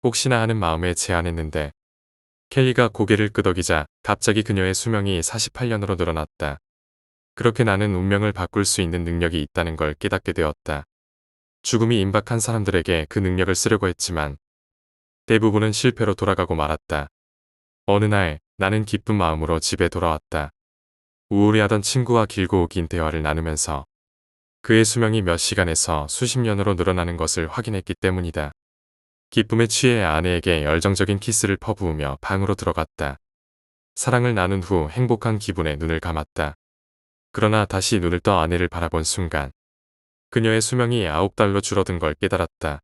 혹시나 하는 마음에 제안했는데 켈리가 고개를 끄덕이자 갑자기 그녀의 수명이 48년으로 늘어났다. 그렇게 나는 운명을 바꿀 수 있는 능력이 있다는 걸 깨닫게 되었다. 죽음이 임박한 사람들에게 그 능력을 쓰려고 했지만 대부분은 실패로 돌아가고 말았다. 어느 날 나는 기쁜 마음으로 집에 돌아왔다. 우울해하던 친구와 길고 긴 대화를 나누면서 그의 수명이 몇 시간에서 수십 년으로 늘어나는 것을 확인했기 때문이다. 기쁨에 취해 아내에게 열정적인 키스를 퍼부으며 방으로 들어갔다. 사랑을 나눈 후 행복한 기분에 눈을 감았다. 그러나 다시 눈을 떠 아내를 바라본 순간 그녀의 수명이 9달로 줄어든 걸 깨달았다.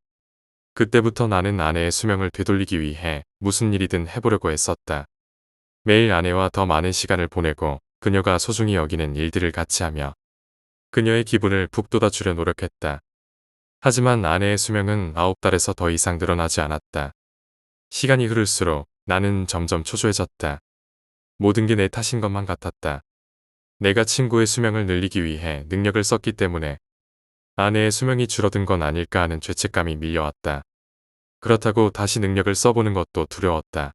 그때부터 나는 아내의 수명을 되돌리기 위해 무슨 일이든 해보려고 했었다. 매일 아내와 더 많은 시간을 보내고 그녀가 소중히 여기는 일들을 같이 하며 그녀의 기분을 북돋아주려 노력했다. 하지만 아내의 수명은 9달에서 더 이상 늘어나지 않았다. 시간이 흐를수록 나는 점점 초조해졌다. 모든 게 내 탓인 것만 같았다. 내가 친구의 수명을 늘리기 위해 능력을 썼기 때문에 아내의 수명이 줄어든 건 아닐까 하는 죄책감이 밀려왔다. 그렇다고 다시 능력을 써보는 것도 두려웠다.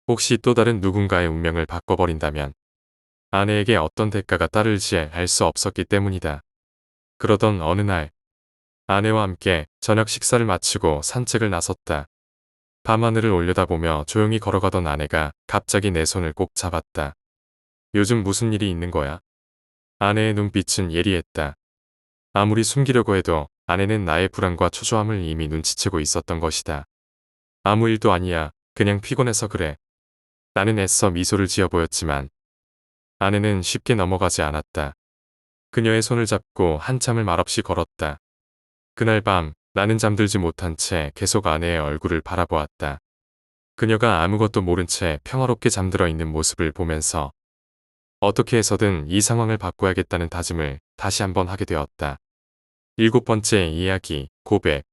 혹시 또 다른 누군가의 운명을 바꿔버린다면 아내에게 어떤 대가가 따를지 알 수 없었기 때문이다. 그러던 어느 날 아내와 함께 저녁 식사를 마치고 산책을 나섰다. 밤하늘을 올려다보며 조용히 걸어가던 아내가 갑자기 내 손을 꼭 잡았다. 요즘 무슨 일이 있는 거야? 아내의 눈빛은 예리했다. 아무리 숨기려고 해도 아내는 나의 불안과 초조함을 이미 눈치채고 있었던 것이다. 아무 일도 아니야. 그냥 피곤해서 그래. 나는 애써 미소를 지어 보였지만 아내는 쉽게 넘어가지 않았다. 그녀의 손을 잡고 한참을 말없이 걸었다. 그날 밤 나는 잠들지 못한 채 계속 아내의 얼굴을 바라보았다. 그녀가 아무것도 모른 채 평화롭게 잠들어 있는 모습을 보면서 어떻게 해서든 이 상황을 바꿔야겠다는 다짐을 다시 한번 하게 되었다. 7번째 이야기, 고백.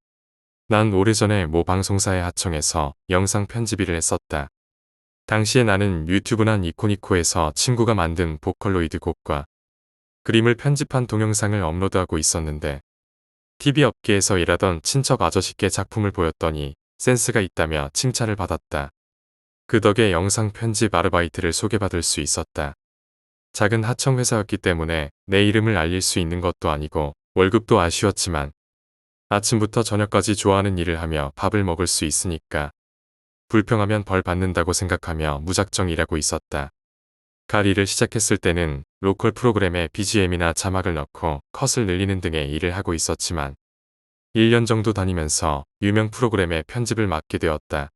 난 오래전에 모 방송사에 하청해서 영상 편집 일을 했었다. 당시에 나는 유튜브나 니코니코에서 친구가 만든 보컬로이드 곡과 그림을 편집한 동영상을 업로드하고 있었는데 TV 업계에서 일하던 친척 아저씨께 작품을 보였더니 센스가 있다며 칭찬을 받았다. 그 덕에 영상 편집 아르바이트를 소개받을 수 있었다. 작은 하청 회사였기 때문에 내 이름을 알릴 수 있는 것도 아니고 월급도 아쉬웠지만 아침부터 저녁까지 좋아하는 일을 하며 밥을 먹을 수 있으니까 불평하면 벌 받는다고 생각하며 무작정 일하고 있었다. 갈 일을 시작했을 때는 로컬 프로그램에 BGM이나 자막을 넣고 컷을 늘리는 등의 일을 하고 있었지만 1년 정도 다니면서 유명 프로그램의 편집을 맡게 되었다.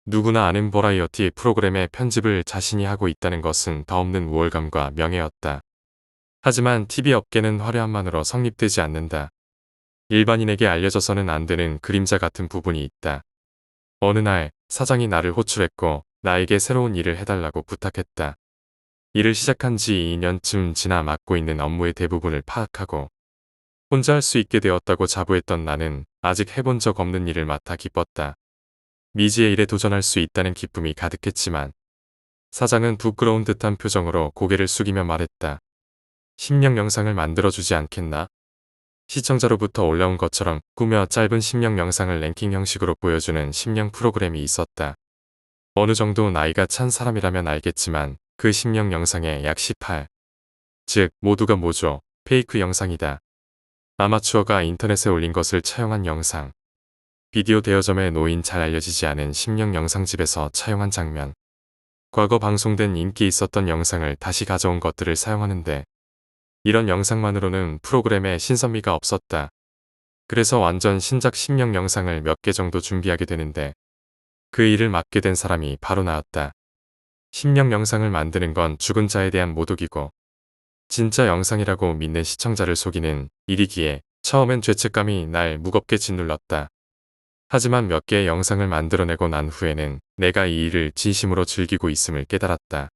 누구나 아는 버라이어티 프로그램의 편집을 자신이 하고 있다는 것은 더없는 우월감과 명예였다. 하지만 TV 업계는 화려함만으로 성립되지 않는다. 일반인에게 알려져서는 안 되는 그림자 같은 부분이 있다. 어느 날 사장이 나를 호출했고 나에게 새로운 일을 해달라고 부탁했다. 일을 시작한 지 2년쯤 지나 맡고 있는 업무의 대부분을 파악하고 혼자 할 수 있게 되었다고 자부했던 나는 아직 해본 적 없는 일을 맡아 기뻤다. 미지의 일에 도전할 수 있다는 기쁨이 가득했지만 사장은 부끄러운 듯한 표정으로 고개를 숙이며 말했다. 심령 영상을 만들어주지 않겠나? 시청자로부터 올라온 것처럼 꾸며 짧은 심령 영상을 랭킹 형식으로 보여주는 심령 프로그램이 있었다. 어느 정도 나이가 찬 사람이라면 알겠지만 그 심령 영상의 약 18. 즉 모두가 모조 페이크 영상이다. 아마추어가 인터넷에 올린 것을 차용한 영상. 비디오 대여점에 놓인 잘 알려지지 않은 심령 영상집에서 차용한 장면. 과거 방송된 인기 있었던 영상을 다시 가져온 것들을 사용하는데 이런 영상만으로는 프로그램에 신선미가 없었다. 그래서 완전 신작 심령 영상을 몇 개 정도 준비하게 되는데 그 일을 맡게 된 사람이 바로 나였다. 심령 영상을 만드는 건 죽은 자에 대한 모독이고 진짜 영상이라고 믿는 시청자를 속이는 일이기에 처음엔 죄책감이 날 무겁게 짓눌렀다. 하지만 몇 개의 영상을 만들어내고 난 후에는 내가 이 일을 진심으로 즐기고 있음을 깨달았다.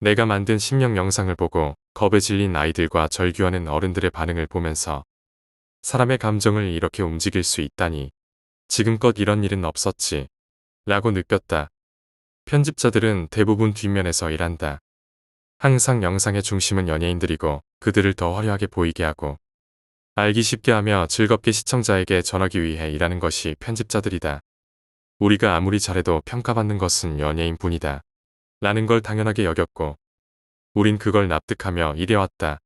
내가 만든 심령 영상을 보고 겁에 질린 아이들과 절규하는 어른들의 반응을 보면서 사람의 감정을 이렇게 움직일 수 있다니 지금껏 이런 일은 없었지 라고 느꼈다. 편집자들은 대부분 뒷면에서 일한다. 항상 영상의 중심은 연예인들이고 그들을 더 화려하게 보이게 하고 알기 쉽게 하며 즐겁게 시청자에게 전하기 위해 일하는 것이 편집자들이다. 우리가 아무리 잘해도 평가받는 것은 연예인 뿐이다. 라는 걸 당연하게 여겼고, 우린 그걸 납득하며 일해왔다.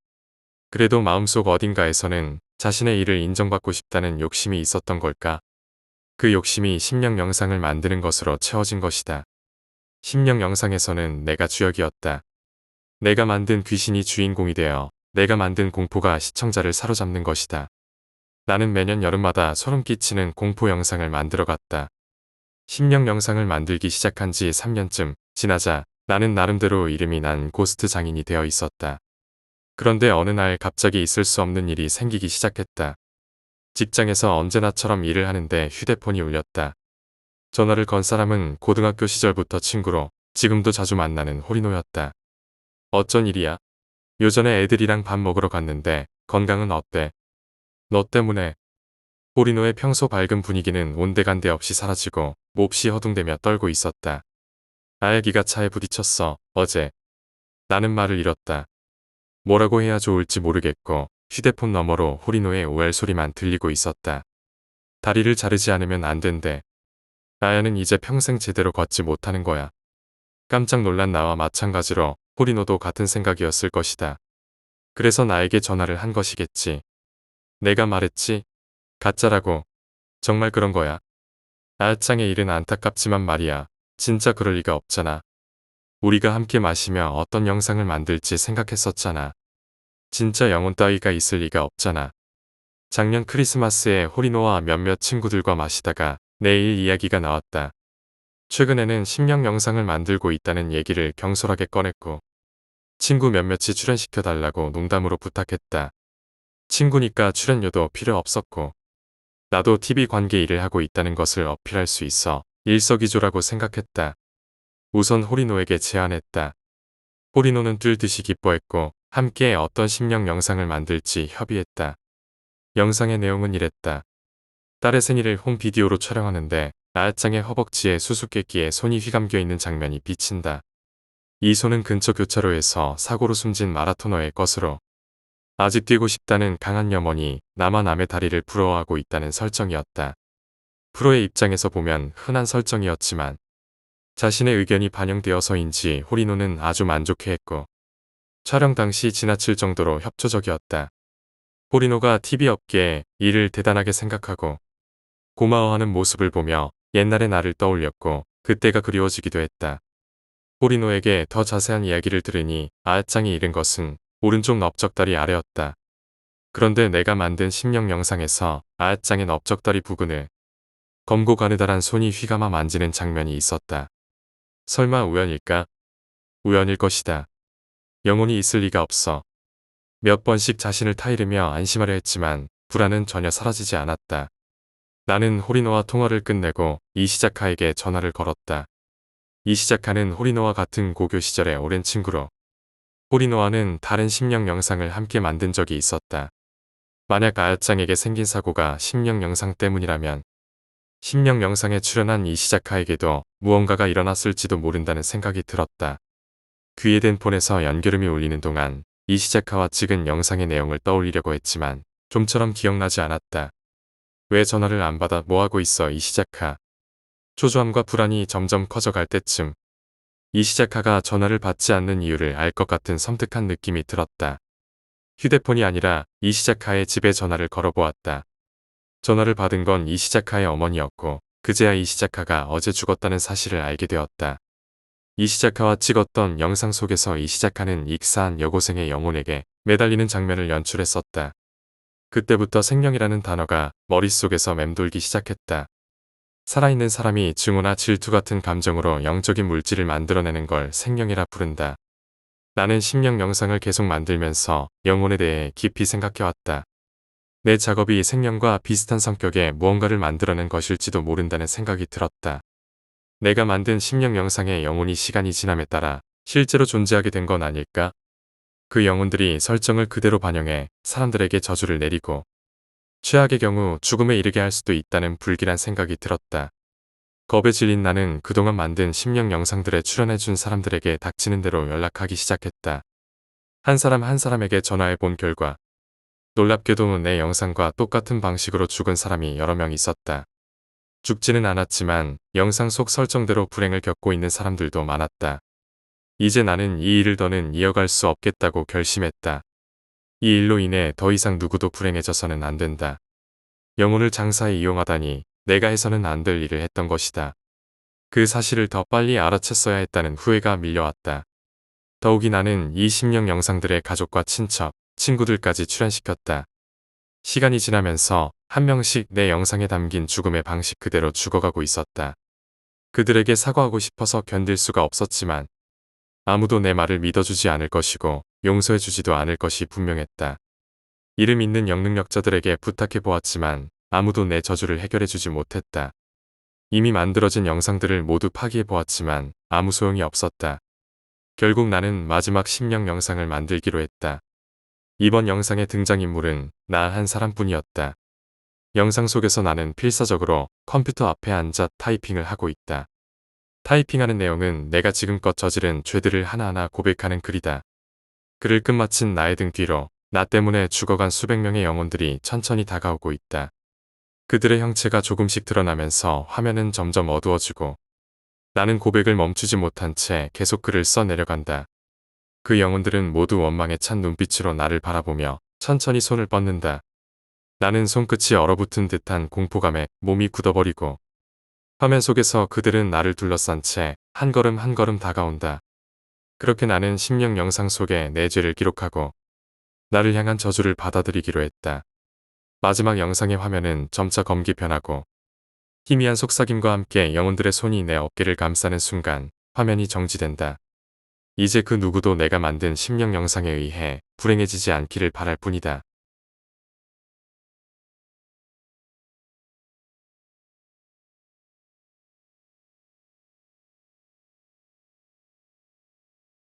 그래도 마음속 어딘가에서는 자신의 일을 인정받고 싶다는 욕심이 있었던 걸까? 그 욕심이 심령 영상을 만드는 것으로 채워진 것이다. 심령 영상에서는 내가 주역이었다. 내가 만든 귀신이 주인공이 되어 내가 만든 공포가 시청자를 사로잡는 것이다. 나는 매년 여름마다 소름 끼치는 공포 영상을 만들어 갔다. 심령 영상을 만들기 시작한 지 3년쯤 지나자 나는 나름대로 이름이 난 고스트 장인이 되어 있었다. 그런데 어느 날 갑자기 있을 수 없는 일이 생기기 시작했다. 직장에서 언제나처럼 일을 하는데 휴대폰이 울렸다. 전화를 건 사람은 고등학교 시절부터 친구로 지금도 자주 만나는 호리노였다. 어쩐 일이야? 요전에 애들이랑 밥 먹으러 갔는데 건강은 어때? 너 때문에. 호리노의 평소 밝은 분위기는 온데간데 없이 사라지고 몹시 허둥대며 떨고 있었다. 아야기가 차에 부딪혔어. 어제. 나는 말을 잃었다. 뭐라고 해야 좋을지 모르겠고 휴대폰 너머로 호리노의 오열 소리만 들리고 있었다. 다리를 자르지 않으면 안 된대. 아야는 이제 평생 제대로 걷지 못하는 거야. 깜짝 놀란 나와 마찬가지로 호리노도 같은 생각이었을 것이다. 그래서 나에게 전화를 한 것이겠지. 내가 말했지. 가짜라고. 정말 그런 거야. 아야짱의 일은 안타깝지만 말이야. 진짜 그럴 리가 없잖아. 우리가 함께 마시며 어떤 영상을 만들지 생각했었잖아. 진짜 영혼 따위가 있을 리가 없잖아. 작년 크리스마스에 호리노와 몇몇 친구들과 마시다가 내일 이야기가 나왔다. 최근에는 심령 영상을 만들고 있다는 얘기를 경솔하게 꺼냈고 친구 몇몇이 출연시켜달라고 농담으로 부탁했다. 친구니까 출연료도 필요 없었고 나도 TV 관계 일을 하고 있다는 것을 어필할 수 있어 일석이조라고 생각했다. 우선 호리노에게 제안했다. 호리노는 뛸듯이 기뻐했고 함께 어떤 심령 영상을 만들지 협의했다. 영상의 내용은 이랬다. 딸의 생일을 홈비디오로 촬영하는데 아야짱의 허벅지에 수수께끼에 손이 휘감겨 있는 장면이 비친다. 이 손은 근처 교차로에서 사고로 숨진 마라토너의 것으로. 아직 뛰고 싶다는 강한 염원이 나만 남의 다리를 부러워하고 있다는 설정이었다. 프로의 입장에서 보면 흔한 설정이었지만 자신의 의견이 반영되어서인지 호리노는 아주 만족해했고 촬영 당시 지나칠 정도로 협조적이었다. 호리노가 TV 업계에 일을 대단하게 생각하고 고마워하는 모습을 보며 옛날의 나를 떠올렸고 그때가 그리워지기도 했다. 호리노에게 더 자세한 이야기를 들으니 아야짱이 잃은 것은 오른쪽 넓적다리 아래였다. 그런데 내가 만든 심령 영상에서 아야짱의 넓적다리 부근을 검고 가느다란 손이 휘감아 만지는 장면이 있었다. 설마 우연일까? 우연일 것이다. 영혼이 있을 리가 없어. 몇 번씩 자신을 타이르며 안심하려 했지만 불안은 전혀 사라지지 않았다. 나는 호리노와 통화를 끝내고 이시자카에게 전화를 걸었다. 이시자카는 호리노와 같은 고교 시절의 오랜 친구로 호리노와는 다른 심령 영상을 함께 만든 적이 있었다. 만약 아야짱에게 생긴 사고가 심령 영상 때문이라면 심령 영상에 출연한 이시자카에게도 무언가가 일어났을지도 모른다는 생각이 들었다. 귀에 댄 폰에서 연결음이 울리는 동안 이시자카와 찍은 영상의 내용을 떠올리려고 했지만 좀처럼 기억나지 않았다. 왜 전화를 안 받아 뭐하고 있어 이시자카. 초조함과 불안이 점점 커져갈 때쯤 이시자카가 전화를 받지 않는 이유를 알 것 같은 섬뜩한 느낌이 들었다. 휴대폰이 아니라 이시자카의 집에 전화를 걸어보았다. 전화를 받은 건 이시자카의 어머니였고 그제야 이시자카가 어제 죽었다는 사실을 알게 되었다. 이시자카와 찍었던 영상 속에서 이시자카는 익사한 여고생의 영혼에게 매달리는 장면을 연출했었다. 그때부터 생명이라는 단어가 머릿속에서 맴돌기 시작했다. 살아있는 사람이 증오나 질투 같은 감정으로 영적인 물질을 만들어내는 걸 생명이라 부른다. 나는 심령 영상을 계속 만들면서 영혼에 대해 깊이 생각해왔다. 내 작업이 생명과 비슷한 성격의 무언가를 만들어낸 것일지도 모른다는 생각이 들었다. 내가 만든 심령 영상의 영혼이 시간이 지남에 따라 실제로 존재하게 된 건 아닐까? 그 영혼들이 설정을 그대로 반영해 사람들에게 저주를 내리고 최악의 경우 죽음에 이르게 할 수도 있다는 불길한 생각이 들었다. 겁에 질린 나는 그동안 만든 심령 영상들에 출연해준 사람들에게 닥치는 대로 연락하기 시작했다. 한 사람 한 사람에게 전화해 본 결과 놀랍게도 내 영상과 똑같은 방식으로 죽은 사람이 여러 명 있었다. 죽지는 않았지만 영상 속 설정대로 불행을 겪고 있는 사람들도 많았다. 이제 나는 이 일을 더는 이어갈 수 없겠다고 결심했다. 이 일로 인해 더 이상 누구도 불행해져서는 안 된다. 영혼을 장사에 이용하다니 내가 해서는 안 될 일을 했던 것이다. 그 사실을 더 빨리 알아챘어야 했다는 후회가 밀려왔다. 더욱이 나는 이 심령 영상들의 가족과 친척, 친구들까지 출연시켰다. 시간이 지나면서 한 명씩 내 영상에 담긴 죽음의 방식 그대로 죽어가고 있었다. 그들에게 사과하고 싶어서 견딜 수가 없었지만 아무도 내 말을 믿어주지 않을 것이고 용서해주지도 않을 것이 분명했다. 이름 있는 영능력자들에게 부탁해보았지만 아무도 내 저주를 해결해주지 못했다. 이미 만들어진 영상들을 모두 파기해보았지만 아무 소용이 없었다. 결국 나는 마지막 심령 영상을 만들기로 했다. 이번 영상의 등장인물은 나 한 사람뿐이었다. 영상 속에서 나는 필사적으로 컴퓨터 앞에 앉아 타이핑을 하고 있다. 타이핑하는 내용은 내가 지금껏 저지른 죄들을 하나하나 고백하는 글이다. 글을 끝마친 나의 등 뒤로 나 때문에 죽어간 수백 명의 영혼들이 천천히 다가오고 있다. 그들의 형체가 조금씩 드러나면서 화면은 점점 어두워지고 나는 고백을 멈추지 못한 채 계속 글을 써 내려간다. 그 영혼들은 모두 원망에 찬 눈빛으로 나를 바라보며 천천히 손을 뻗는다. 나는 손끝이 얼어붙은 듯한 공포감에 몸이 굳어버리고 화면 속에서 그들은 나를 둘러싼 채 한 걸음 한 걸음 다가온다. 그렇게 나는 심령 영상 속에 내 죄를 기록하고 나를 향한 저주를 받아들이기로 했다. 마지막 영상의 화면은 점차 검게 변하고 희미한 속삭임과 함께 영혼들의 손이 내 어깨를 감싸는 순간 화면이 정지된다. 이제 그 누구도 내가 만든 심령 영상에 의해 불행해지지 않기를 바랄 뿐이다.